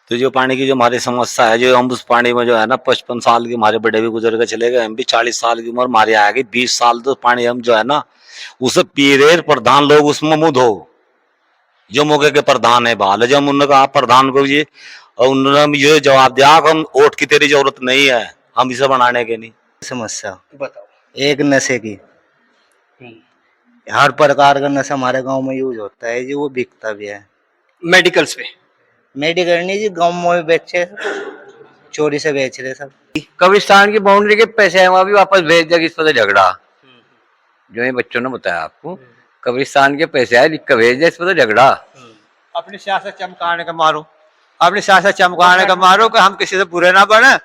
तो जो पानी की जो हमारी समस्या है, जो हम उस पानी में जो है ना 55 साल की हमारे बड़े भी गुजर के चले गए, हम भी 40 साल की उम्र हमारी आ गई, 20 साल तो पानी हम जो है ना उसे पी रहे, प्रधान लोग उसमें मुंह धो, जो मौके के प्रधान है बहाल है। जब हम उन्होंने कहा प्रधान को ये, और उन्होंने ये जवाब दिया कि हम वोट की तेरी जरूरत नहीं है, हम इसे बनाने के नहीं। समस्या बताओ। एक नशे की, हर प्रकार का नशा हमारे गांव में यूज होता है जी, वो बिकता भी है। मेडिकल्स पे मेडिकल नहीं जी, गांव में बेचे, चोरी से बेच रहे सब। कब्रिस्तान की बाउंड्री के पैसे हैं वहां भी वापस भेज दिया, किस वजह झगड़ा, जो ये बच्चों ने बताया आपको, कब्रिस्तान के पैसे आए लिख कर भेज दिया, इस वजह झगड़ा। अपनी सियासत चमकाने का मारो, अपनी सियासत चमकाने का मारो कि हम किसी से बुरे ना बने।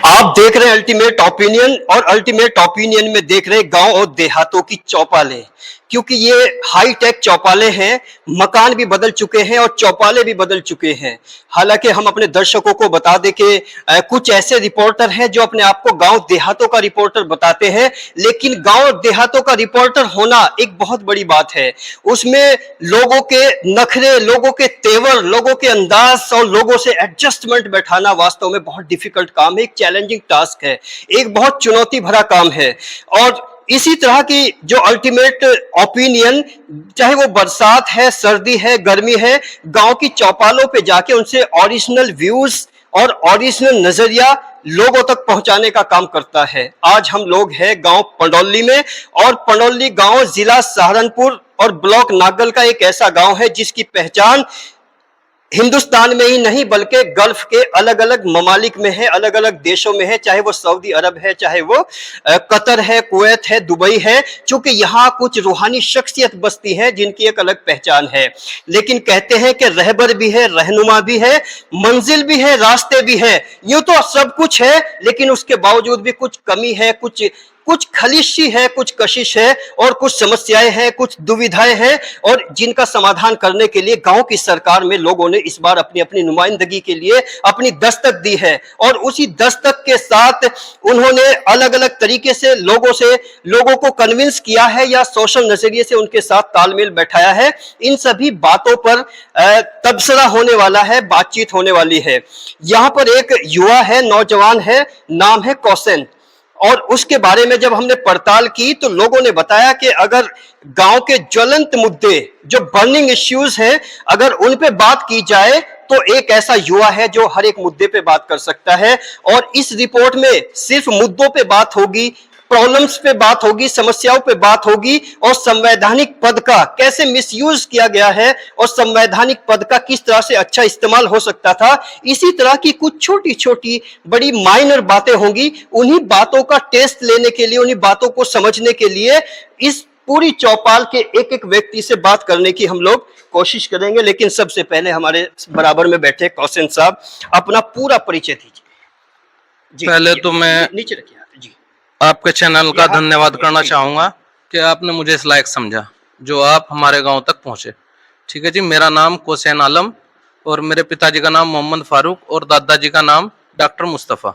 आप देख रहे हैं अल्टीमेट ओपिनियन, और अल्टीमेट ओपिनियन में देख रहे हैं गांव और देहातों की चौपालें, क्योंकि ये हाई टेक चौपाले हैं, मकान भी बदल चुके हैं और चौपाले भी बदल चुके हैं। हालांकि हम अपने दर्शकों को बता दें कि कुछ ऐसे रिपोर्टर हैं जो अपने आप को गांव देहातों का रिपोर्टर बताते हैं, लेकिन गांव देहातों का रिपोर्टर होना एक बहुत बड़ी बात है। उसमें लोगों के नखरे, लोगों के तेवर, लोगों के अंदाज और लोगों से एडजस्टमेंट बैठाना वास्तव में बहुत डिफिकल्ट काम है, एक चैलेंजिंग टास्क है, एक बहुत चुनौती भरा काम है। और इसी तरह की जो अल्टीमेट ओपिनियन, चाहे वो बरसात है, सर्दी है, गर्मी है, गांव की चौपालों पे जाके उनसे ओरिजिनल व्यूज और ओरिजिनल नजरिया लोगों तक पहुंचाने का काम करता है। आज हम लोग हैं गांव पंडौली में, और पंडौली गांव जिला सहारनपुर और ब्लॉक नागल का एक ऐसा गांव है जिसकी पहचान हिंदुस्तान में ही नहीं बल्कि गल्फ के अलग अलग ममालिक में है, अलग अलग देशों में है, चाहे वो सऊदी अरब है, चाहे वो कतर है, कुवैत है, दुबई है। चूंकि यहाँ कुछ रूहानी शख्सियत बसती है जिनकी एक अलग पहचान है। लेकिन कहते हैं कि रहबर भी है, रहनुमा भी है, मंजिल भी है, रास्ते भी है। यूं तो सब कुछ है, लेकिन उसके बावजूद भी कुछ कमी है, कुछ खलिशी है, कुछ कशिश है, और कुछ समस्याएं हैं, कुछ दुविधाएं हैं, और जिनका समाधान करने के लिए गांव की सरकार में लोगों ने इस बार अपनी अपनी नुमाइंदगी के लिए अपनी दस्तक दी है। और उसी दस्तक के साथ उन्होंने अलग अलग तरीके से लोगों को कन्विंस किया है या सोशल नजरिए से उनके साथ तालमेल बैठाया है। इन सभी बातों पर तबसरा होने वाला है, बातचीत होने वाली है। यहाँ पर एक युवा है, नौजवान है, नाम है कौशन, और उसके बारे में जब हमने पड़ताल की तो लोगों ने बताया कि अगर गांव के ज्वलंत मुद्दे, जो बर्निंग इश्यूज हैं, अगर उन पे बात की जाए तो एक ऐसा युवा है जो हर एक मुद्दे पे बात कर सकता है। और इस रिपोर्ट में सिर्फ मुद्दों पे बात होगी, प्रॉब्लम्स पे बात होगी, समस्याओं पे बात होगी, और संवैधानिक पद का कैसे मिसयूज किया गया है और संवैधानिक पद का किस तरह से अच्छा इस्तेमाल हो सकता था। इसी तरह की कुछ छोटी छोटी बड़ी माइनर बातें होंगी। उन्हीं बातों का टेस्ट लेने के लिए, उन्हीं बातों को समझने के लिए इस पूरी चौपाल के एक एक व्यक्ति से बात करने की हम लोग कोशिश करेंगे। लेकिन सबसे पहले हमारे बराबर में बैठे कौशन साहब, अपना पूरा परिचय दीजिए। पहले तो मैं नीचे रखिए जी। आपके चैनल का धन्यवाद करना चाहूंगा कि आपने मुझे इस लायक समझा जो आप हमारे गांव तक पहुंचे। ठीक है जी, मेरा नाम कौशन आलम, और मेरे पिताजी का नाम मोहम्मद फारूक, और दादाजी का नाम डॉक्टर मुस्तफ़ा।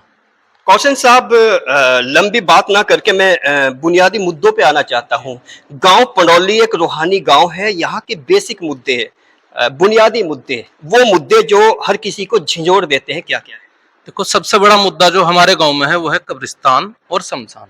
कौशन साहब, लंबी बात ना करके मैं बुनियादी मुद्दों पे आना चाहता हूँ। गांव पंडौली एक रूहानी गांव है, यहाँ के बेसिक मुद्दे हैं, बुनियादी मुद्दे, वो मुद्दे जो हर किसी को झिंझोड़ देते हैं, क्या क्या है? देखो, सबसे बड़ा मुद्दा जो हमारे गांव में है वो है कब्रिस्तान और शमशान।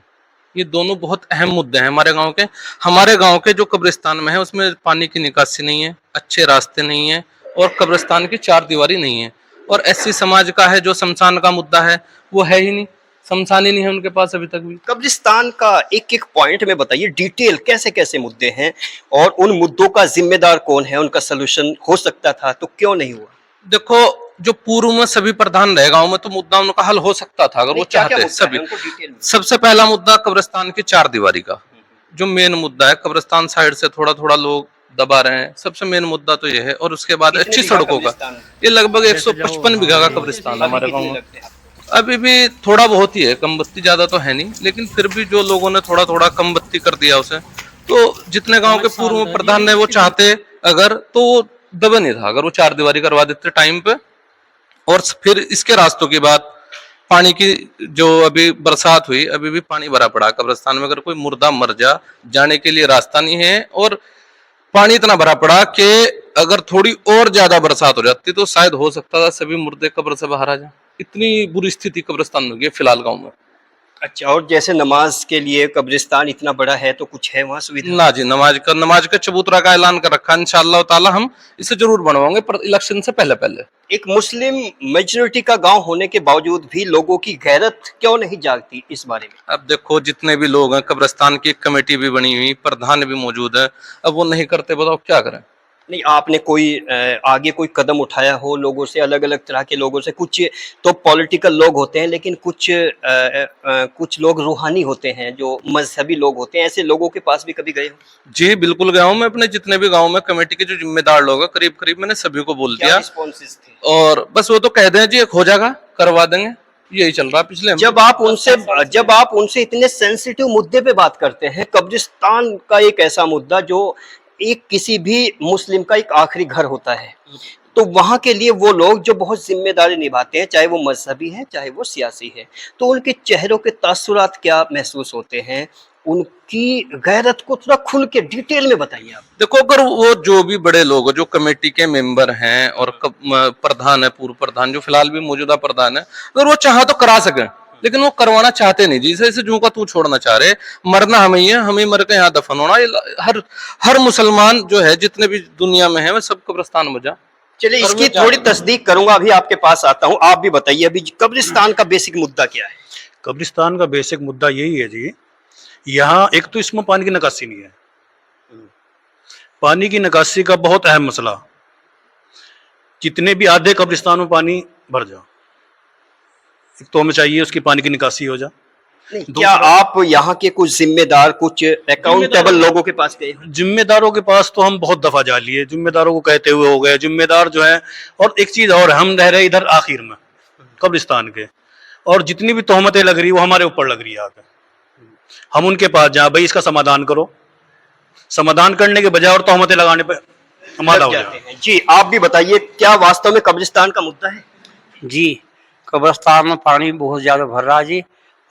ये दोनों बहुत अहम मुद्दे हैं हमारे गांव के। हमारे गांव के जो कब्रिस्तान में है उसमें पानी की निकासी नहीं है, अच्छे रास्ते नहीं है, और कब्रिस्तान की चार दीवारी नहीं है। और एससी समाज का है जो शमशान का मुद्दा है, वो है ही नहीं, शमशान ही नहीं है उनके पास अभी तक भी। कब्रिस्तान का एक एक पॉइंट में बताइए, डिटेल, कैसे कैसे मुद्दे हैं, और उन मुद्दों का जिम्मेदार कौन है, उनका सोल्यूशन हो सकता था तो क्यों नहीं हुआ? देखो, जो पूर्व में सभी प्रधान रहे गांव में, तो मुद्दा उनका हल हो सकता था अगर वो चाहते सभी। सबसे पहला मुद्दा कब्रिस्तान की चार दीवारी का, जो मेन मुद्दा है। कब्रिस्तान साइड से थोड़ा थोड़ा लोग दबा रहे हैं, सबसे मेन मुद्दा तो ये है। और उसके बाद अच्छी सड़कों का, ये लगभग 155 बीघा का कब्रिस्तान हमारे गाँव में। अभी भी थोड़ा बहुत ही है, कम बत्ती ज्यादा तो है नहीं, लेकिन फिर भी जो लोगों ने थोड़ा थोड़ा कम बत्ती कर दिया उसे, तो जितने गांव के पूर्व प्रधान ने वो चाहते अगर, तो वो दबे नहीं था अगर वो चार दीवारी करवा देते टाइम पे। और फिर इसके रास्तों की बात, पानी की जो अभी बरसात हुई, अभी भी पानी भरा पड़ा कब्रिस्तान में। अगर कोई मुर्दा मर जाने के लिए रास्ता नहीं है, और पानी इतना भरा पड़ा कि अगर थोड़ी और ज्यादा बरसात हो जाती तो शायद हो सकता था सभी मुर्दे कब्र से बाहर आ जाए। इतनी बुरी स्थिति कब्रिस्तान में हो गई है फिलहाल गांव में। अच्छा, और जैसे नमाज के लिए कब्रिस्तान इतना बड़ा है तो कुछ है वहाँ सुविधा? ना जी, नमाज का चबूतरा का ऐलान कर रखा है, इंशाअल्लाह ताला हम इसे जरूर बनवाएंगे पर इलेक्शन से पहले पहले। एक मुस्लिम मेजॉरिटी का गांव होने के बावजूद भी लोगों की गैरत क्यों नहीं जागती इस बारे में? अब देखो जितने भी लोग हैं, कब्रिस्तान की एक कमेटी भी बनी हुई, प्रधान भी मौजूद है, अब वो नहीं करते, बताओ क्या करें। नहीं, आपने कोई आगे कोई कदम उठाया हो लोगों से, अलग अलग तरह के लोगों से? कुछ तो पॉलिटिकल लोग होते हैं लेकिन कुछ लोग रूहानी होते हैं, जो मजहबी लोग होते हैं, ऐसे लोगों के पास भी कभी गए हो? जी बिल्कुल गया हूँ मैं। अपने जितने भी गांव में कमेटी के जो जिम्मेदार लोग हैं, करीब करीब मैंने सभी को बोल क्या दिया, रिस्पॉन्सेस थे? और बस वो तो कह दें जी एक हो जाएगा, करवा देंगे, यही चल रहा है पिछले। जब आप उनसे इतने सेंसिटिव मुद्दे पे बात करते हैं, कब्रिस्तान का एक ऐसा मुद्दा जो एक किसी भी मुस्लिम का एक आखिरी घर होता है, तो वहां के लिए वो लोग जो बहुत जिम्मेदारी निभाते हैं, चाहे वो मजहबी है चाहे वो सियासी है, तो उनके चेहरों के तासुरात क्या महसूस होते हैं? उनकी गैरत को थोड़ा खुल के डिटेल में बताइए आप। देखो, अगर वो जो भी बड़े लोग हैं, जो कमेटी के मेंबर हैं और प्रधान है, पूर्व प्रधान जो फिलहाल भी मौजूदा प्रधान है, अगर वो चाहे तो करा सके, लेकिन वो करवाना चाहते नहीं जी। जैसे जू का तू छोड़ना चाह रहे, मरना हमें ही है, हमें मर के यहाँ दफन होना। हर मुसलमान जो है जितने भी दुनिया में है, वह सब कब्रिस्तान में जा। चलिए, इसकी थोड़ी तस्दीक करूंगा, अभी आपके पास आता हूँ। आप भी बताइए अभी कब्रिस्तान का बेसिक मुद्दा क्या है? कब्रिस्तान का बेसिक मुद्दा यही है जी, यहाँ एक तो इसमें पानी की निकासी नहीं है। पानी की निकासी का बहुत अहम मसला, जितने भी आधे कब्रिस्तान में पानी भर जा, एक तो हमें चाहिए उसकी पानी की निकासी हो जा। क्या आप यहाँ के कुछ जिम्मेदार, कुछ अकाउंटेबल लोगों के पास गए? जिम्मेदारों के पास तो हम बहुत दफा जा लिए, जिम्मेदारों को कहते हुए हो गए, जिम्मेदार जो है। और एक चीज और, हम रह रहे इधर आखिर में कब्रिस्तान के, और जितनी भी तोहमतें लग रही वो हमारे ऊपर लग रही है आकर। हम उनके पास जाए, भाई इसका समाधान करो, समाधान करने के बजाय और तोहमतें लगाने पे हमारा हो जाए। जी, आप भी बताइए, क्या वास्तव में कब्रिस्तान का मुद्दा है? जी, कब्रिस्तान में पानी बहुत ज़्यादा भर रहा है जी,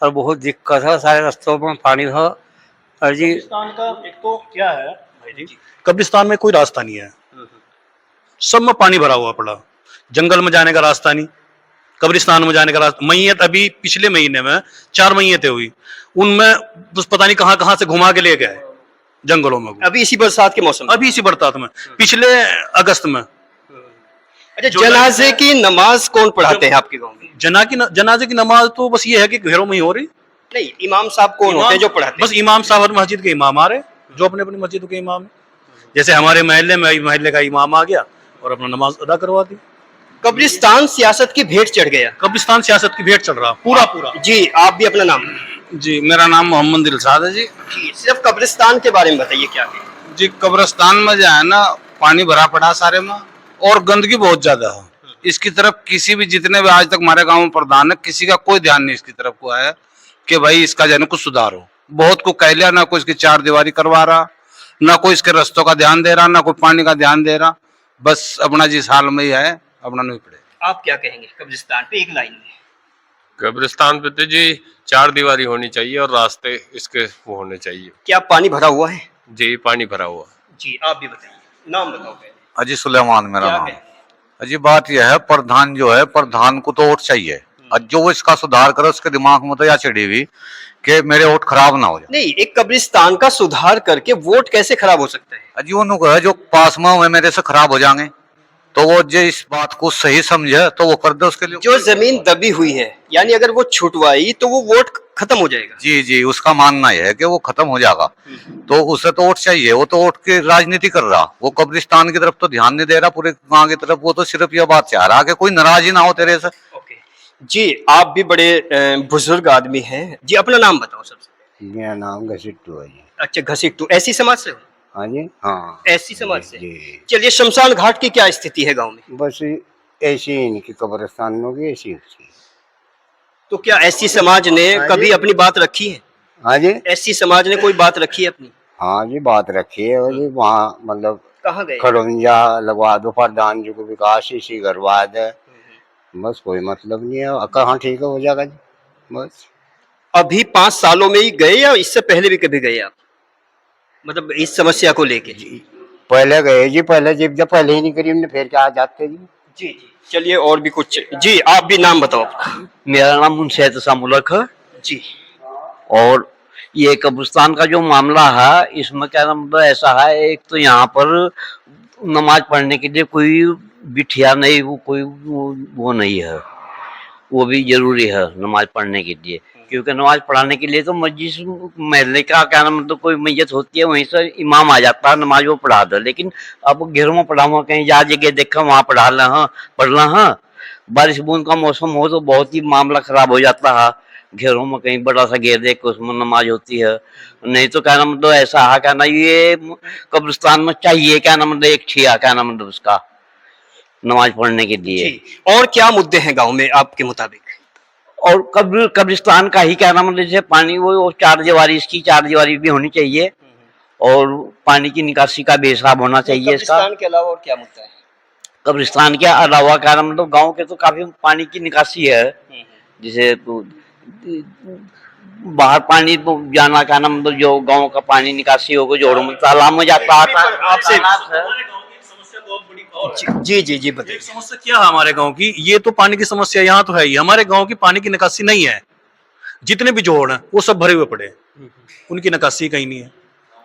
और बहुत दिक्कत है, सारे रास्तों में पानी है। और जी कब्रिस्तान का एक तो क्या है भाई जी, कब्रिस्तान में कोई रास्ता नहीं है, सब में पानी भरा हुआ पड़ा। जंगल में जाने का रास्ता नहीं, कब्रिस्तान में जाने का रास्ता। मैयत अभी पिछले महीने में 4 मैयतें हुई, उनमें बस पता नहीं कहाँ कहाँ से घुमा के ले गए जंगलों में। अभी इसी बरसात के मौसम में? अभी इसी बरसात में, पिछले अगस्त में। अच्छा, जनाजे की नमाज कौन पढ़ाते हैं आपके गांव में? जनाजे की नमाज तो बस ये है कि घरों में ही हो रही। नहीं, इमाम साहब कौन होते हैं जो पढ़ाते हैं? बस इमाम साहब हर मस्जिद के इमाम आ रहे, जो अपने अपनी मस्जिद के इमाम है। जैसे हमारे महल्ले का इमाम आ गया और अपना नमाज अदा करवा दी। कब्रिस्तान सियासत की भेंट चढ़ गया। कब्रिस्तान सियासत की भेंट चढ़ रहा पूरा। जी, आप भी अपना नाम? जी, मेरा नाम मोहम्मद दिलशाद है जी। सिर्फ कब्रिस्तान के बारे में बताइए क्या है? जी, कब्रिस्तान में जो है ना, पानी भरा पड़ा सारे में, और गंदगी बहुत ज्यादा है। इसकी तरफ किसी भी, जितने भी आज तक हमारे गांव में प्रधान है, किसी का कोई ध्यान नहीं इसकी तरफ को आया कि भाई इसका जो है कुछ सुधार हो। बहुत को कह लिया, ना कोई इसकी 4 दीवारी करवा रहा, ना कोई इसके रस्तों का ध्यान दे रहा, ना कोई पानी का ध्यान दे रहा। बस अपना जिस हाल में ही है, अपना नहीं पड़े। आप क्या कहेंगे कब्रिस्तान पे, एक लाइन में? कब्रिस्तान पे तो जी 4 दीवारी होनी चाहिए और रास्ते इसके वो होने चाहिए। क्या पानी भरा हुआ है? जी, पानी भरा हुआ। जी, आप भी बताइए, नाम बताओ पहले। अजी सुलेमान मेरा क्या नाम। है? अजी बात यह है, प्रधान जो है, प्रधान को तो वोट चाहिए, और जो वो इसका सुधार करे, उसके दिमाग में तो या चिड़ी हुई कि मेरे वोट खराब ना हो जाए। नहीं, एक कब्रिस्तान का सुधार करके वोट कैसे खराब हो सकता है? अजी वो है जो पास में हुए मेरे से खराब हो जाएंगे, तो वो जो इस बात को सही समझे तो वो कर दे उसके लिए। जो जमीन दबी हुई है, यानी अगर वो छुटवाई तो वो वोट खत्म हो जाएगा। जी जी, उसका मानना यह है कि वो खत्म हो जाएगा, तो उसे तो वोट चाहिए। वो तो वोट की राजनीति कर रहा, वो कब्रिस्तान की तरफ तो ध्यान नहीं दे रहा पूरे गांव की तरफ। वो तो सिर्फ यह बात चाह रहा कि कोई नाराज ही ना हो तेरे से। जी, आप भी बड़े बुजुर्ग आदमी हैं जी, अपना नाम बताओ सबसे। मेरा नाम घसीटू है जी। अच्छा, घसीटू, ऐसी समाज से हो? हाँ जी, हाँ ऐसी समाज से। जी। चलिए, शमशान घाट की क्या स्थिति है गांव में? बस ऐसी इनकी कब्रिस्तान में होगी, ऐसी उसकी। तो क्या ऐसी समाज ने कभी अपनी बात रखी है? हाँ जी, ऐसी समाज ने कोई बात रखी है अपनी? हाँ जी, बात रखी है। और जी वहाँ मतलब कहाँ गए? खड़ुंजा लगवा दो, प्रधान जी को विकास इसी करवा दे, बस कोई मतलब नहीं है। कहाँ ठीक हो जाएगा जी, बस। अभी 5 सालों में ही गए या इससे पहले भी कभी गए आप, मतलब इस समस्या को लेके? पहले गए जी, पहले जब पहले ही नहीं करी हमने, फिर क्या जाते जी। जी जी, चलिए और भी कुछ जी, आप भी नाम बताओ। मेरा नाम मुंशेद मुल्क है। जी और ये कब्रिस्तान का जो मामला है, इसमें क्या नाम मतलब ऐसा है, एक तो यहाँ पर नमाज पढ़ने के लिए कोई बिठिया नहीं, वो नहीं है, वो भी जरूरी है नमाज पढ़ने के लिए, क्योंकि नमाज पढ़ाने के लिए तो मस्जिद महल्ले का क्या नाम मतलब कोई मैयत होती है, वहीं से इमाम आ जाता है, नमाज वो पढ़ा दो। लेकिन अब घरों में पढ़ाऊंगा, कहीं जा जगह देखा वहाँ पढ़ना है। बारिश बूंद का मौसम हो तो बहुत ही मामला खराब हो जाता है, घेरों में कहीं बड़ा सा घेर देख के उसमें नमाज होती है। नहीं तो क्या नाम मतलब ऐसा है, क्या ना ये कब्रिस्तान में चाहिए क्या नाम मतलब एक छिया क्या नाम मतलब उसका नमाज पढ़ने के लिए। जी, और क्या मुद्दे हैं गांव में आपके मुताबिक? और कब्रिस्तान का ही क्या नाम मतलब जैसे पानी वो चार दीवारी, इसकी चार दीवारी भी होनी चाहिए, और पानी की निकासी का भी हिसाब होना चाहिए इसका। कब्रिस्तान के अलावा और क्या मुद्दा है? कब्रिस्तान के अलावा क्या नाम मतलब गाँव के तो काफी पानी की निकासी है, जैसे तो बाहर पानी तो जाना क्या नाम मतलब जो गांव का पानी निकासी होगा, जोड़ों में तालाब में जाता आता है। आपसे जी जी जी, बताइए। एक समस्या क्या है हमारे गांव की, ये तो पानी की समस्या यहाँ तो है ही, हमारे गांव की पानी की निकासी नहीं है। जितने भी जोड़ हैं वो सब भरे हुए पड़े हैं, उनकी निकासी कहीं नहीं है।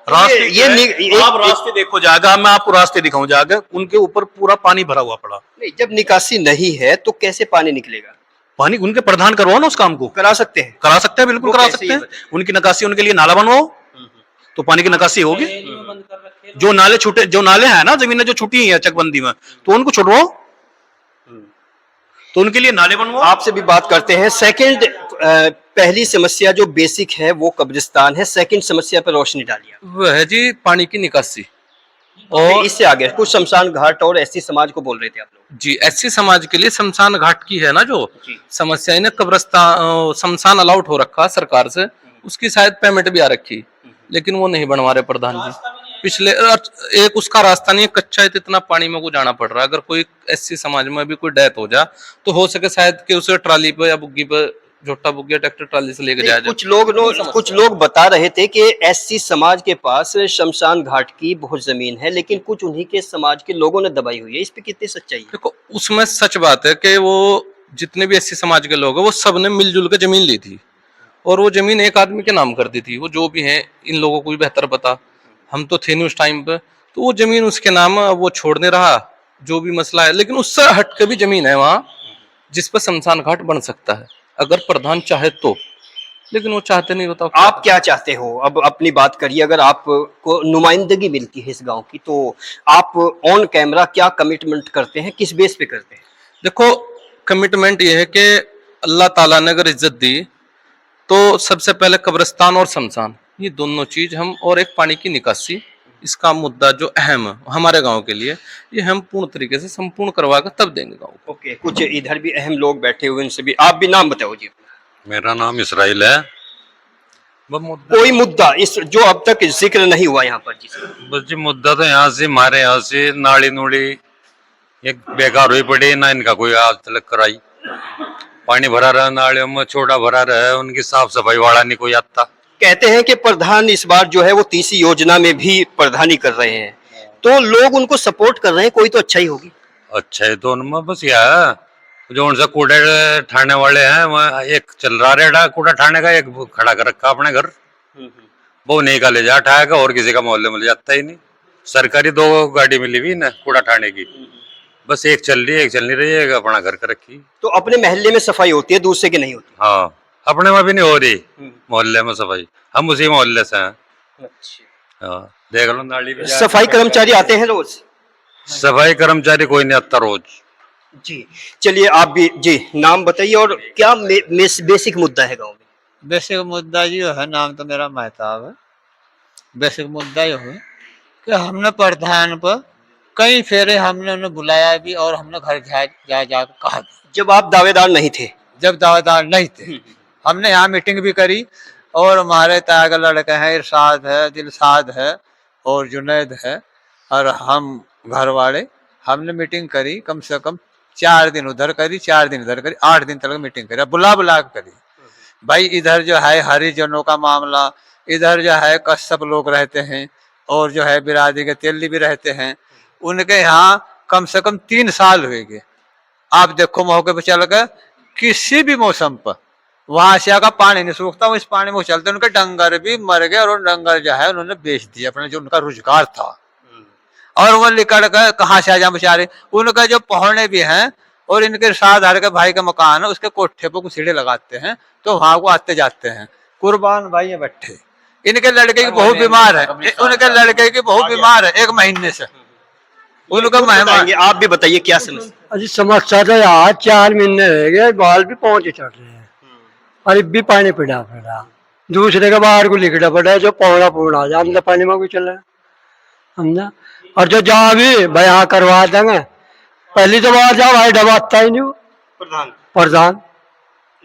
रास्ते आप रास्ते देखो जाएगा, मैं आपको रास्ते दिखाऊं जाएगा, उनके ऊपर पूरा पानी भरा हुआ पड़ा। नहीं, जब निकासी नहीं है तो कैसे पानी निकलेगा? पानी उनके प्रधान करवाओ ना उस काम को। करा सकते हैं, करा सकते हैं, बिल्कुल करा सकते हैं। उनकी निकासी, उनके लिए नाला बनवाओ तो पानी की निकासी होगी। जो नाले हैं ना, जमीनें जो छुटी है चकबंदी में, तो उनको छुड़वाओ, तो उनके लिए नाले बनवाओ। आपसे भी बात करते हैं। सेकंड, पहली समस्या जो बेसिक है वो कब्रिस्तान है, सेकंड समस्या पर रोशनी डालिए। वह है जी पानी की निकासी। और इससे आगे कुछ शमशान घाट और एससी समाज को बोल रहे थे आप लोग। जी, एससी समाज के लिए शमशान घाट की है ना जो जी। समस्या, इन्हें कब्रिस्तान शमशान अलाउड हो रखा सरकार से, उसकी शायद पेमेंट भी आ रखी, लेकिन वो नहीं बनवा रहे प्रधान जी। पिछले एक उसका रास्ता नहीं है, कच्चा है, तो इतना पानी में को जाना पड़ रहा है। अगर कोई एससी समाज में भी कोई डेथ हो जाए तो हो सके शायद कि उसे ट्राली पे या बुग्गी पे, झोटा बुग्गी ट्रैक्टर ट्राली से लेके जाया जाए। कुछ लोग बता रहे थे कि एससी समाज के पास शमशान घाट की बहुत जमीन है, लेकिन कुछ उन्हीं के समाज के लोगों ने दबाई हुई है। इस पे कितनी सच्चाई है? देखो, उसमें सच बात है कि वो जितने भी एससी समाज के लोग हैं वो सब ने मिलजुल के जमीन ली थी, और वो जमीन एक आदमी के नाम कर दी थी। वो जो भी है, इन लोगों को भी बेहतर पता, हम तो थे नहीं उस टाइम पे, तो वो जमीन उसके नाम है, वो छोड़ नहीं रहा, जो भी मसला है। लेकिन उससे हट के भी जमीन है वहां जिस पर शमशान घाट बन सकता है, अगर प्रधान चाहे तो, लेकिन वो चाहते नहीं। बताओ आप क्या चाहते हो? अब अपनी बात करिए। अगर आपको नुमाइंदगी मिलती है इस गांव की, तो आप ऑन कैमरा क्या कमिटमेंट करते हैं, किस बेस पे करते हैं? देखो, कमिटमेंट ये है कि अल्लाह ताला ने अगर इज्जत दी तो सबसे पहले कब्रिस्तान और शमशान, ये दोनों चीज हम, और एक पानी की निकासी, इसका मुद्दा जो अहम है हमारे गांव के लिए, ये हम पूर्ण तरीके से संपूर्ण करवा कर तब देंगे गांव को। ओके, कुछ इधर भी अहम लोग बैठे हुए, उनसे भी आप भी नाम बताओ जी। मेरा नाम इसराइल है। कोई मुद्दा इस जो अब तक जिक्र नहीं हुआ यहाँ पर जी? बस जी मुद्दा तो यहाँ से, हमारे यहाँ से नाली नूड़ी एक बेकार हुई पड़ी ना, इनका कोई आज तक कराई। पानी भरा रहा नालियों में, छोटा भरा रहा है, उनकी साफ सफाई वाला नहीं कोई आता। कहते हैं कि प्रधान इस बार जो है वो तीसरी योजना में भी प्रधानी कर रहे हैं, तो लोग उनको सपोर्ट कर रहे हैं, कोई तो अच्छा ही होगी। अच्छा है तो उनमें बस यह जो उनसे कूड़े ठाने वाले हैं, वह एक चल रहा रेडा कूड़ा ठाने का, एक खड़ा कर रखा अपने घर, वो नहीं का ले जा ठाएगा, और किसी का मोहल्ले में ले जाता ही नहीं। सरकारी 2 गाड़ी मिली हुई ना कूड़ा ठाने की, बस एक चल रही है, एक चल नहीं रही है, अपना घर कर रखी। तो अपने महल्ले में सफाई होती है, दूसरे की नहीं होती? हाँ, अपने में भी नहीं हो रही मोहल्ले में सफाई, हम उसी मोहल्ले से हैं। हाँ, देख लो नाली भी। सफाई कर्मचारी आते हैं रोज? सफाई कर्मचारी कोई नहीं आता रोज। जी, चलिए आप भी जी नाम बताइए, और क्या बेसिक मुद्दा है गांव में? बेसिक मुद्दा ये है, नाम तो मेरा महताब है। बेसिक मुद्दा ये है कि हमने प्रधान पर कई फेरे हमने उन्हें बुलाया भी, और हमने घर जा कहा भी। जब आप दावेदार नहीं थे? जब दावेदार नहीं थे, हमने यहाँ मीटिंग भी करी, और हमारे ताया के लड़के हैं, इरशाद है, दिलशाद है और जुनैद है, और हम घर वाले, हमने मीटिंग करी, कम से कम 4 दिन उधर करी, 4 दिन इधर करी, 8 दिन तक मीटिंग करी, बुला के करी। भाई इधर जो है हरिजनों का मामला, इधर जो है कश्यप लोग रहते हैं, और जो है बिरादरी के तेली भी रहते हैं, उनके यहाँ कम से कम 3 साल हुए। आप देखो मौके पर चल कर किसी भी मौसम पर वहां से आकर पानी नहीं सूखता, वो इस पानी में चलते, उनके डंगर भी मर गए और उन डंगर जो है उन्होंने बेच दिया अपना जो उनका रोजगार था। और वो निकल कर कहाँ से आ जाए बेचारे, उनका जो पहुंचने भी हैं और इनके साधार के भाई का मकान है उसके कोठे पर कुछ सीढ़े लगाते हैं तो वहां को आते जाते हैं। कुर्बान भाई ये बैठे, इनके लड़के की बहुत बीमार है, उनके लड़के की बहुत बीमार है 1 महीने से, उनका मेहमान। आप भी बताइए क्या समस्या? अजी समस्या तो यार 4 महीने रह गए, बाल भी पहुंचे चढ़ रहे हैं और अब भी पानी पड़ा दूसरे के बाहर को लिखना पड़ा है, जो पौड़ा आ जाए अंदर पानी में कोई चल रहा है समझा। और जो जहाँ भी भाई यहाँ करवा देंगे, पहली तो बार जाओ भाई डबाता ही नहीं प्रधान।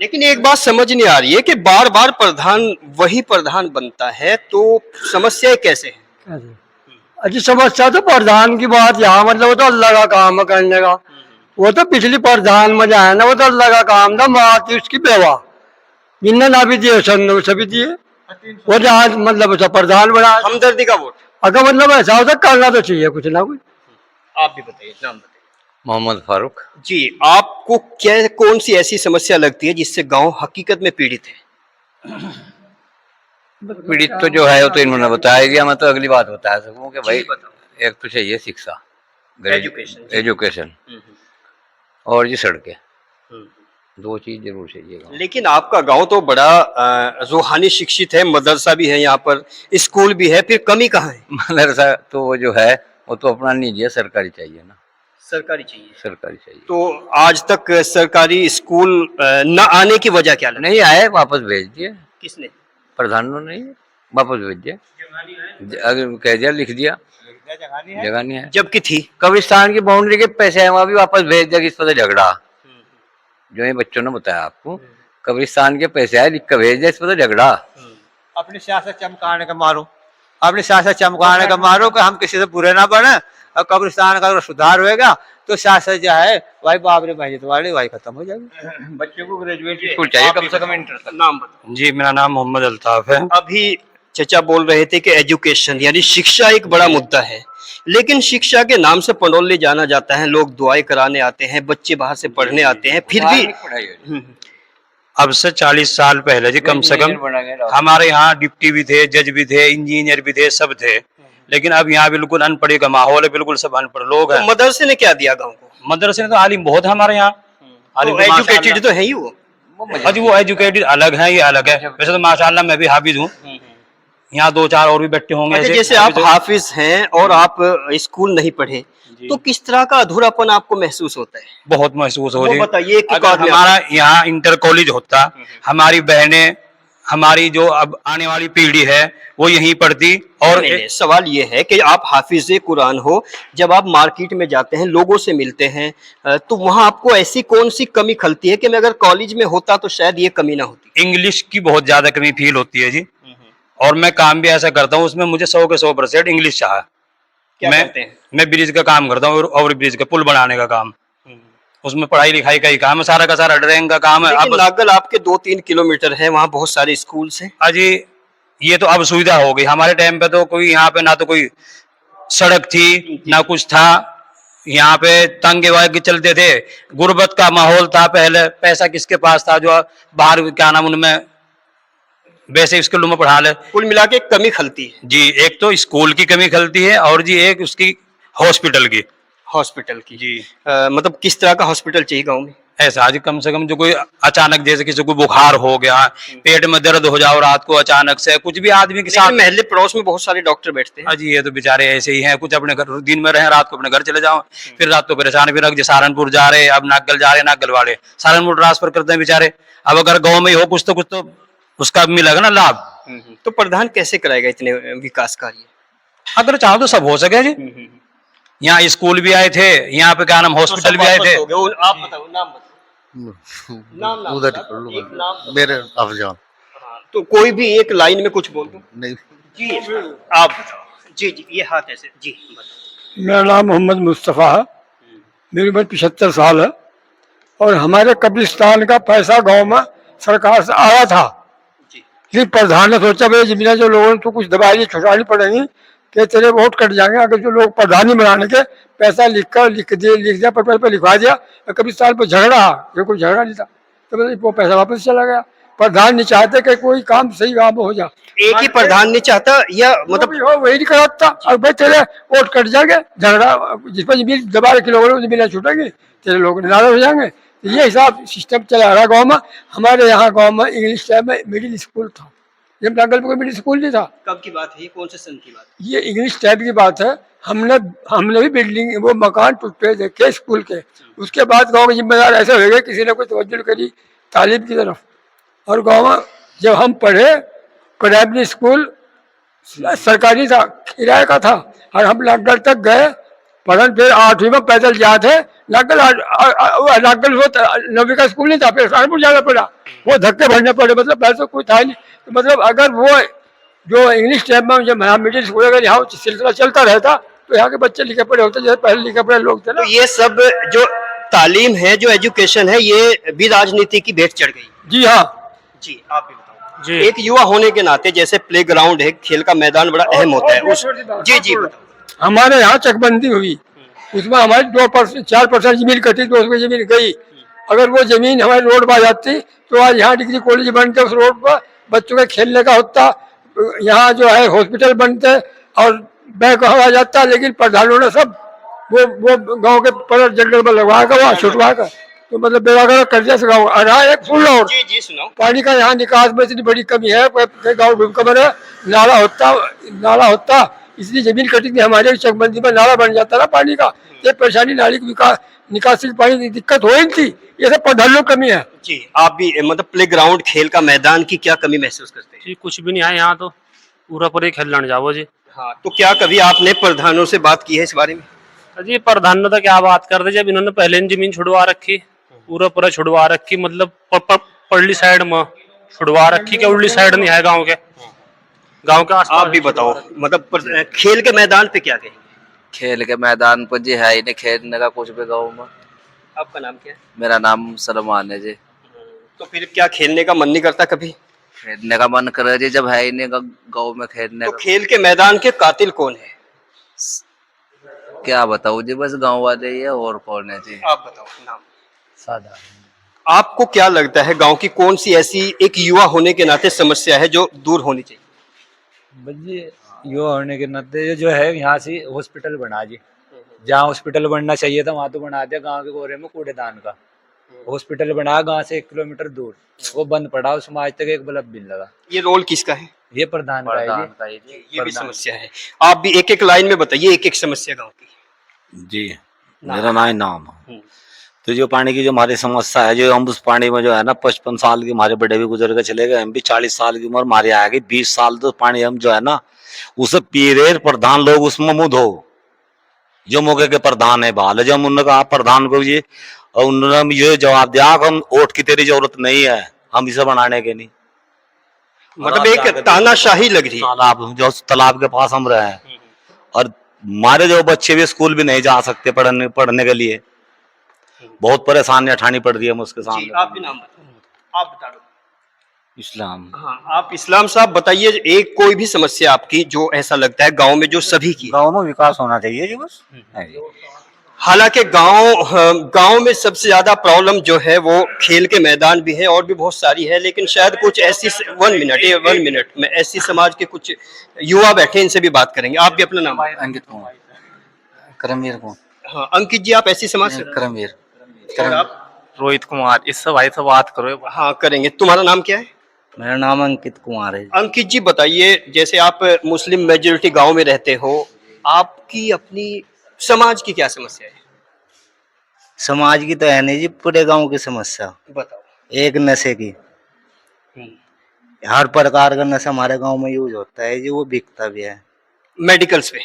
लेकिन एक बात समझ नहीं आ रही है कि बार बार प्रधान वही प्रधान बनता है, तो समस्या कैसे है? अजी समस्या तो प्रधान की बात यहाँ मतलब वो तो अल्लाह का काम है करने का, वो तो पिछली प्रधान में जाए ना, वो तो अल्लाह का काम था, माँ थी उसकी बेवा, जिनने ना भी दिए सभी दिए, वो जहाँ मतलब उसे प्रधान बना। हमदर्दी का वोट अगर मतलब ऐसा होता करना तो चाहिए कुछ ना कुछ। आप भी बताइए, नाम बताइए। मोहम्मद फारूक। जी, आपको क्या कौन सी ऐसी समस्या लगती है जिससे गांव हकीकत में पीड़ित है? पीड़ित तो जो है वो तो इन्होंने बताया दिया, मैं तो अगली बात बता सकूं कि भाई एक तो चाहिए शिक्षा, एजुकेशन और ये सड़कें, 2 चीज जरूर चाहिए। लेकिन आपका गांव तो बड़ा रूहानी शिक्षित है, मदरसा भी है यहाँ पर, स्कूल भी है, फिर कमी कहाँ है? मदरसा तो वो जो है वो तो अपना निजी है, सरकारी चाहिए ना, सरकारी चाहिए। सरकारी चाहिए। तो आज तक सरकारी स्कूल न आने की वजह क्या लगती है? नहीं आए, वापस भेज दिए। किसने? प्रधान ने वापस भेज दिया, अगर कह दिया लिख दिया, जगह नहीं है। जबकि थी कब्रिस्तान की बाउंड्री के पैसे हैं, वहां भी वापस भेज दिया, किस पर झगड़ा, जो ये बच्चों ने बताया आपको, कब्रिस्तान के पैसे आए लिख कर भेज दिया, इस पर झगड़ा। अपनी सियासत चमकाने का मारो, अपनी सियासत चमकाने का मारो कि हम किसी से बुरे ना बने, और कब्रिस्तान का अगर सुधार होएगा तो सियासत जो है भाई बाबरी मस्जिद वाली भाई खत्म हो जाएगी। बच्चों को ग्रेजुएट स्कूल चाहिए कम से कम इंटर तक। नाम बताओ। जी, मेरा नाम मोहम्मद अल्ताफ है। अभी चचा बोल रहे थे कि एजुकेशन यानी शिक्षा एक बड़ा मुद्दा है, लेकिन शिक्षा के नाम से पंडोली जाना जाता है, लोग दुआएं कराने आते हैं, बच्चे बाहर से पढ़ने आते हैं, फिर भी अब से 40 साल पहले जी कम से कम हमारे यहाँ डिप्टी भी थे, जज भी थे, इंजीनियर भी थे, सब थे, लेकिन अब यहाँ बिल्कुल अनपढ़ी का माहौल है, बिल्कुल सब अनपढ़ लोग हैं। तो मदरसे ने क्या दिया गांव को? मदरसे ने तो आलिम बहुत है हमारे यहाँ, तो एजुकेटेड तो है ही वो। अजी वो एजुकेटेड अलग है, ये अलग है। वैसे तो माशाल्लाह मैं भी हाफिज हूँ, यहाँ 2-4 और भी बैठे होंगे। अच्छा, जैसे आप हाफिज हैं और आप स्कूल नहीं पढ़े, तो किस तरह का अधूरापन आपको महसूस होता है? बहुत महसूस हो वो जी। बताइए कि अगर हमारा यहाँ इंटर कॉलेज होता, हमारी बहनें, हमारी जो अब आने वाली पीढ़ी है वो यहीं पढ़ती। और सवाल ये है कि आप हाफिज कुरान हो, जब आप मार्केट में जाते हैं, लोगों से मिलते हैं, तो वहाँ आपको ऐसी कौन सी कमी खलती है कि मैं अगर कॉलेज में होता तो शायद ये कमी ना होती? इंग्लिश की बहुत ज्यादा कमी फील होती है जी, और मैं काम भी ऐसा करता हूँ उसमें मुझे 100 के 100% इंग्लिश चाहे। क्या करते हैं? मैं ब्रिज का काम करता हूँ, ओवर ब्रिज का पुल बनाने का काम, उसमें पढ़ाई लिखाई का ही काम है, सारा का सारा ड्राइंग का काम है। अब नागल आपके 2-3 किलोमीटर है, वहाँ बहुत सारे स्कूल हैं। अजी ये तो अब सुविधा हो गई, हमारे टाइम पे तो कोई यहाँ पे ना तो कोई सड़क थी ना कुछ था, यहाँ पे तंगे वागे चलते थे, गुर्बत का माहौल था पहले, पैसा किसके पास था जो बाहर क्या नाम उनमें वैसे स्कूलों में पढ़ा ले। कुल मिला के कमी खलती है जी, एक तो स्कूल की कमी खलती है और जी एक उसकी हॉस्पिटल की जी। मतलब किस तरह का हॉस्पिटल चाहिए गांव में? ऐसा आज कम से कम जो कोई अचानक जैसे किसी को बुखार हो गया, पेट में दर्द हो जाओ रात को अचानक से, कुछ भी आदमी के साथ। महल्ले पड़ोस में बहुत सारे डॉक्टर बैठते हैं। अजी ये तो बेचारे ऐसे ही हैं, कुछ अपने घर दिन में रहे, रात को अपने घर चले जाओ, फिर रात को परेशान, फिर अगर सहारनपुर जा रहे, अब नागल जा रहे, नागल वाले सहारनपुर ट्रांसफर करते हैं बेचारे। अब अगर गाँव में ही हो कुछ तो उसका मिलेगा ना लाभ। तो प्रधान कैसे कराएगा इतने विकास कार्य? अगर चाहो तो सब हो सके जी। यहाँ स्कूल भी आए थे, यहाँ पे क्या नाम हॉस्पिटल भी आए थे। आप बताओ, नाम बताओ। नाम उधर मेरे अफजान। तो कोई भी एक लाइन में कुछ बोल दो। नहीं जी आप बताओ। जी जी, ये हाथ ऐसे जी बताओ। मेरा नाम मोहम्मद मुस्तफ़ा है, मेरी उम्र 75 साल है, और हमारे कब्रिस्तान का पैसा गांव में सरकार से आया था, लेकिन प्रधान ने सोचा भाई जमीना जो लोगों को कुछ दवाइयाँ छुड़ानी पड़ेंगी, कि तेरे वोट कट जाएंगे अगर जो लोग प्रधानी बनाने के पैसा लिख दिया पेपर पे लिखवा दिया और कभी साल पर झगड़ा, ये कोई झगड़ा नहीं था, तो मतलब वो पैसा वापस चला गया। प्रधान नहीं चाहते कि कोई काम सही गाँव में हो जाए, एक ही प्रधान नहीं चाहता या मतलब मतलब हो वही नहीं कराता। और भाई तेरे वोट कट जाएंगे, झगड़ा जिस पर जमीन दबा के लोग जमीन छूटेंगी, तेरे लोग नाराज हो जाएंगे। तो ये हिसाब सिस्टम चला रहा गाँव में। हमारे यहाँ गाँव में इंग्लिश टाइम में मिडिल स्कूल था, जब जंगल में कोई मिडिल स्कूल नहीं था। कब की बात है, ये कौन से सन की बात है? ये इंग्लिश टाइप की बात है। हमने भी बिल्डिंग वो मकान टूटे देखे स्कूल के। उसके बाद गांव के जिम्मेदार ऐसे हो गए, किसी ने कोई तवज्जो नहीं करी तालीम की तरफ। और गांव में जब हम पढ़े, प्राइमरी स्कूल सरकारी था, किराए का था, और हम लागल तक गए पढ़न। फिर 8वीं में पैदल जाते लागल, लागल वो 9वीं का स्कूल नहीं था, फिर सहारनपुर जाना पड़ा, वो धक्के भरने पड़े, मतलब पैसा कोई था ही नहीं। तो मतलब अगर वो जो इंग्लिश टाइम में जब यहाँ मिडिल स्कूल अगर यहाँ सिलसिला चलता रहता तो यहाँ के बच्चे लिखे पढ़े होते जैसे पहले लिखे पढ़े लोग थे ना। तो ये सब जो तालीम है, जो एजुकेशन है, ये भी राजनीति की भेंट चढ़ गई। जी हाँ। जी, आप भी बताओ। जी, एक युवा होने के नाते जैसे प्ले ग्राउंड है, खेल का मैदान बड़ा अहम होता है उस। जी बताओ। हमारे यहाँ चकबंदी हुई, उसमें हमारी 4% जमीन कटी, तो उसमें जमीन गई। अगर वो जमीन हमारी रोड पर आ जाती तो आज यहाँ डिग्री कॉलेज बनते, उस रोड पर बच्चों के खेलने का होता, यहाँ जो है हॉस्पिटल बनते और बैंक आ जाता। लेकिन प्रधानों ने सब वो गांव के पर जंगल में लगवा कर वहाँ छुटवा कर, तो मतलब बेवागर कर्जे से गाँव आ रहा है। एक सुन लो, जी सुनाओ। पानी का यहाँ निकास में इतनी बड़ी कमी है, गाँव भूमिकंप है, नाला होता इसलिए जमीन कटी थी हमारे चकबंदी में, नाला बन जाता ना पानी का। ये परेशानी, नाली की विकास निकासी की पानी की दिक्कत हो ही थी, ये सब प्रधानों की कमी है। जी, आप भी मतलब प्ले ग्राउंड खेल का मैदान की क्या कमी महसूस करते हैं? जी कुछ भी नहीं है यहाँ, तो पूरा पूरे खेल लड़ जाओ जी। हाँ, तो क्या कभी आपने प्रधानों से बात की है इस बारे में? जी प्रधान ने तो क्या बात कर दे, जब इन्होंने पहले जमीन छुड़वा रखी, पूरा छुड़वा रखी, मतलब पड़ली साइड में छुड़वा रखी, क्या उड़ली साइड नहीं है गाँव के आसपास। आप भी बताओ, मतलब खेल के मैदान पे क्या कहेंगे? खेल के मैदान पर जी है ही नहीं खेलने का कुछ भी गाँव में। आपका नाम क्या है? मेरा नाम सलमान है जी। तो फिर क्या खेलने का मन नहीं करता कभी? खेलने का मन करे जी, जब है ही नहीं गाँव में खेलने तो का। खेल के मैदान के कातिल कौन है? क्या बताऊँ जी, बस गाँव वाले ही है, और कौन है जी? आप बताओ नाम। सादा। आपको क्या लगता है गांव की कौन सी ऐसी एक युवा होने के नाते समस्या है जो दूर होनी चाहिए? युवा होने के नाते जो है यहाँ से हॉस्पिटल बना जी, जहाँ हॉस्पिटल बनना चाहिए था वहाँ तो बना दिया। गांव के गोरे में कूड़ेदान का हॉस्पिटल बनाया, गांव से 1 किलोमीटर दूर, वो बंद पड़ा, उसमें आज तक एक बल्ब भी नहीं लगा। ये रोल किसका है? ये प्रधान का है जी। ये भी समस्या है। आप भी एक एक लाइन में बताइए एक एक समस्या गांव की। जी, मेरा नाम है। तो जो पानी की जो हमारी समस्या है, जो हम उस पानी में जो है ना 55 साल की हमारे बड़े भी गुजर के चले गए, हम भी 40 साल की उम्र हमारी आ गई, 20 साल तो पानी हम जो है ना उसे पी रहे, प्रधान लोग उसमें मुँह धो, जो मौके के प्रधान है बहाल, जब उन्होंने कहा प्रधान को जी, और उन्होंने ये जवाब दिया कि हम वोट की तेरी जरूरत नहीं है, हम इसे बनाने के नहीं। मतलब एक तानाशाही लग रही है। तालाब, जो तालाब के पास हम रहे हैं, और हमारे जो बच्चे भी स्कूल भी नहीं जा सकते पढ़ने के लिए, बहुत परेशानी उठानी पड़ रही है उसके सामने। आप भी नाम बताओ। आप बता दो। इस्लाम। हाँ, आप इस्लाम साहब बताइए, एक कोई भी समस्या आपकी जो ऐसा लगता है गांव में जो सभी की। गांव में विकास होना चाहिए जी, बस। हालांकि गांव में सबसे ज्यादा प्रॉब्लम जो है वो खेल के मैदान भी है और भी बहुत सारी है, लेकिन शायद कुछ ऐसी 1 मिनट में ऐसी समाज के कुछ युवा बैठे, इनसे भी बात करेंगे। आप भी अपना नाम? अंकित कुमार। करमवीर को। हाँ, अंकित जी, आप ऐसी समाज से? करमवीर। रोहित कुमार। इससे भाई से बात करो। हाँ करेंगे। तुम्हारा नाम क्या है? मेरा नाम अंकित कुमार है। अंकित जी बताइए, जैसे आप मुस्लिम मेजोरिटी गांव में रहते हो, आपकी अपनी समाज की क्या समस्या है? समाज की तो है नहीं जी, पूरे गांव की समस्या। बताओ। एक नशे की, हर प्रकार का नशा हमारे गांव में यूज होता है जी, वो बिकता भी है। मेडिकल्स पे?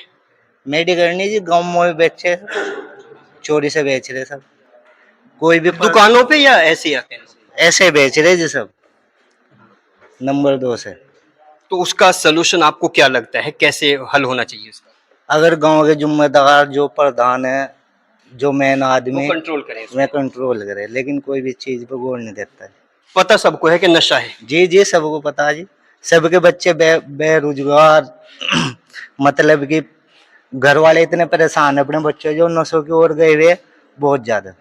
मेडिकल नहीं जी, गांव में बेचे, चोरी से बेच रहे सब। कोई भी दुकानों पे या ऐसे आते हैं? ऐसे बेच रहे जी सब, नंबर 2 से। तो उसका सलूशन आपको क्या लगता है, कैसे हल होना चाहिए उसका? अगर गांव के जिम्मेदार जो प्रधान है, जो मेन आदमी, कंट्रोल करें, मैं कंट्रोल करे, लेकिन कोई भी चीज पे गौर नहीं देता है। पता सबको है कि नशा है। जी जी, सबको पता है जी। सबके बच्चे बेरोजगार मतलब कि घर वाले इतने परेशान है अपने बच्चों जो नशों की ओर गए हुए बहुत ज्यादा।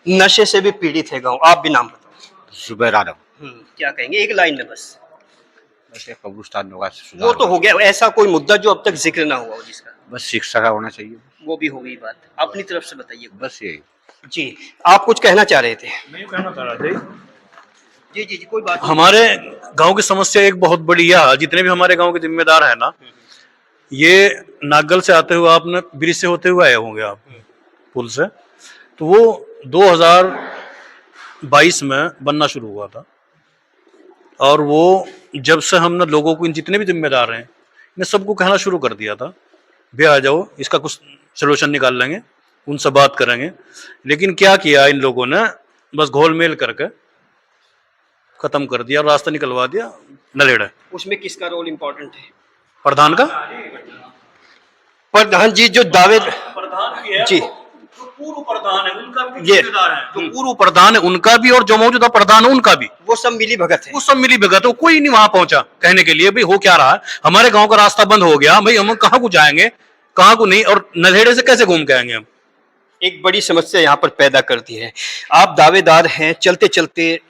नशे से भी पीड़ित है गांव। आप भी नाम बताओ। जुबैर आलम। क्या कहेंगे एक लाइन में बस? बस ये कब्रिस्तान होगा वो तो हो गया, ऐसा कोई मुद्दा जो अब तक जिक्र ना हुआ हो जिसका? बस शिक्षा का होना चाहिए, वो भी हो गई बात। अपनी तरफ से बताइए। बस यही। जी, आप कुछ कहना चाह रहे थे? मैं यूं कहना चाह रहा था जी जी जी, कोई बात नहीं। हमारे गांव की समस्या एक बहुत बड़ी यह है, जितने भी हमारे गांव के जिम्मेदार है ना, ये नागल से आते हुए आपने ब्रिज से होते हुए आए होंगे आप पुल से, तो वो 2022 में बनना शुरू हुआ था। और वो जब से हमने लोगों को, इन जितने भी जिम्मेदार हैं, ने सबको कहना शुरू कर दिया था भे आ जाओ, इसका कुछ सोल्यूशन निकाल लेंगे, उनसे बात करेंगे। लेकिन क्या किया इन लोगों ने, बस घोल मेल करके खत्म कर दिया, रास्ता निकलवा दिया नलेड़ा। उसमें किसका रोल इम्पोर्टेंट है? प्रधान का। प्रधान जी जो दावे प्रधान भी है जी, जो पूर्व प्रधान है उनका भी ये जिम्मेदार है, जो पूर्व प्रधान है उनका भी और जो मौजूदा प्रधान है उनका भी, वो सब मिली भगत है। वो सब मिली भगत है। कोई नहीं वहां पहुंचा कहने के लिए भाई हो क्या रहा है, हमारे गांव का रास्ता बंद हो गया भाई, हम कहाँ को जाएंगे कहाँ को नहीं, और नल्हेड़े से कैसे घूम के आएंगे हम। एक बड़ी समस्या यहाँ पर पैदा कर दी है। आप दावेदार हैं, चलते चलते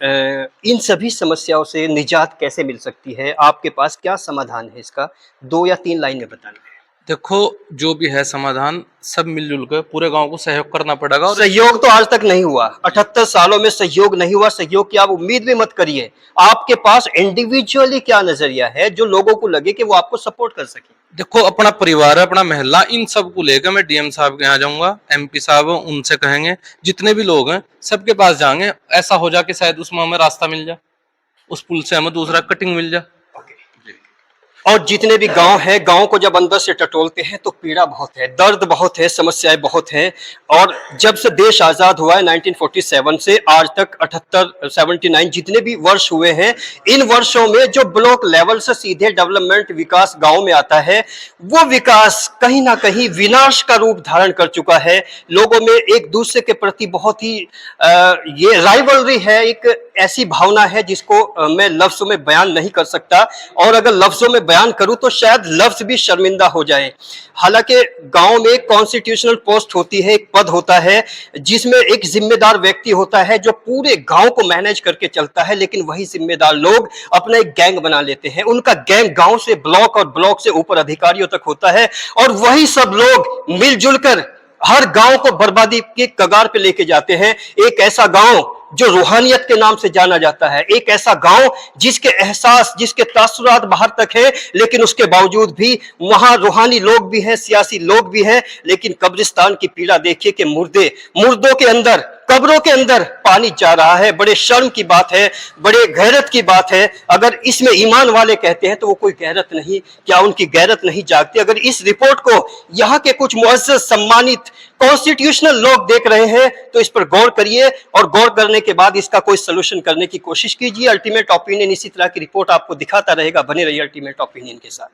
इन सभी समस्याओं से निजात कैसे मिल सकती है? आपके पास क्या समाधान है इसका? 2 या 3 लाइन में बताना है। देखो, जो भी है समाधान, सब मिलजुल कर पूरे गांव को सहयोग करना पड़ेगा। और सहयोग तो आज तक नहीं हुआ, 78 सालों में सहयोग नहीं हुआ। सहयोग की आप उम्मीद भी मत करिए। आपके पास इंडिविजुअली क्या नजरिया है जो लोगों को लगे कि वो आपको सपोर्ट कर सके? देखो, अपना परिवार, अपना महल्ला, इन सब को लेकर मैं डीएम साहब के यहाँ जाऊंगा, एमपी साहब उनसे कहेंगे, जितने भी लोग हैं सबके पास जाएंगे। ऐसा हो जाए कि शायद उसमें हमें रास्ता मिल जाए, उस पुल से हमें दूसरा कटिंग मिल जाए। और जितने भी गांव हैं, गांव को जब अंदर से टटोलते हैं तो पीड़ा बहुत है, दर्द बहुत है, समस्याएं बहुत हैं। और जब से देश आजाद हुआ है 1947 से आज तक 78-79 जितने भी वर्ष हुए हैं, इन वर्षों में जो ब्लॉक लेवल से सीधे डेवलपमेंट विकास गांव में आता है, वो विकास कहीं ना कहीं विनाश का रूप धारण कर चुका है। लोगों में एक दूसरे के प्रति बहुत ही ये राइवलरी है, एक ऐसी भावना है जिसको मैं लफ्जों में बयान नहीं कर सकता। और अगर लफ्जों में बयान करूं तो शायद लफ्ज भी शर्मिंदा हो जाए। हालांकि गांव में एक कॉन्स्टिट्यूशनल पोस्ट होती है, एक पद होता है जिसमें एक जिम्मेदार व्यक्ति होता है जो पूरे गांव को मैनेज करके चलता है। लेकिन वही जिम्मेदार लोग अपना एक गैंग बना लेते हैं। उनका गैंग गांव से ब्लॉक और ब्लॉक से ऊपर अधिकारियों तक होता है, और वही सब लोग मिलजुल कर हर गांव को बर्बादी के कगार पे लेके जाते हैं। एक ऐसा गांव जो रूहानियत के नाम से जाना जाता है, एक ऐसा गांव जिसके एहसास, जिसके तासुरात बाहर तक है, लेकिन उसके बावजूद भी वहां रूहानी लोग भी हैं, सियासी लोग भी हैं। लेकिन कब्रिस्तान की पीड़ा देखिए कि मुर्दों के अंदर, कब्रों के अंदर पानी जा रहा है। बड़े शर्म की बात है, बड़े गैरत की बात है। अगर इसमें ईमान वाले कहते हैं तो वो कोई गैरत नहीं, क्या उनकी गैरत नहीं जागती? अगर इस रिपोर्ट को यहाँ के कुछ मुअज़्ज़ज़ सम्मानित कॉन्स्टिट्यूशनल लोग देख रहे हैं तो इस पर गौर करिए, और गौर करने के बाद इसका कोई सलूशन करने की कोशिश कीजिए। अल्टीमेट ओपिनियन इसी तरह की रिपोर्ट आपको दिखाता रहेगा। बने रहिए अल्टीमेट ओपिनियन के साथ।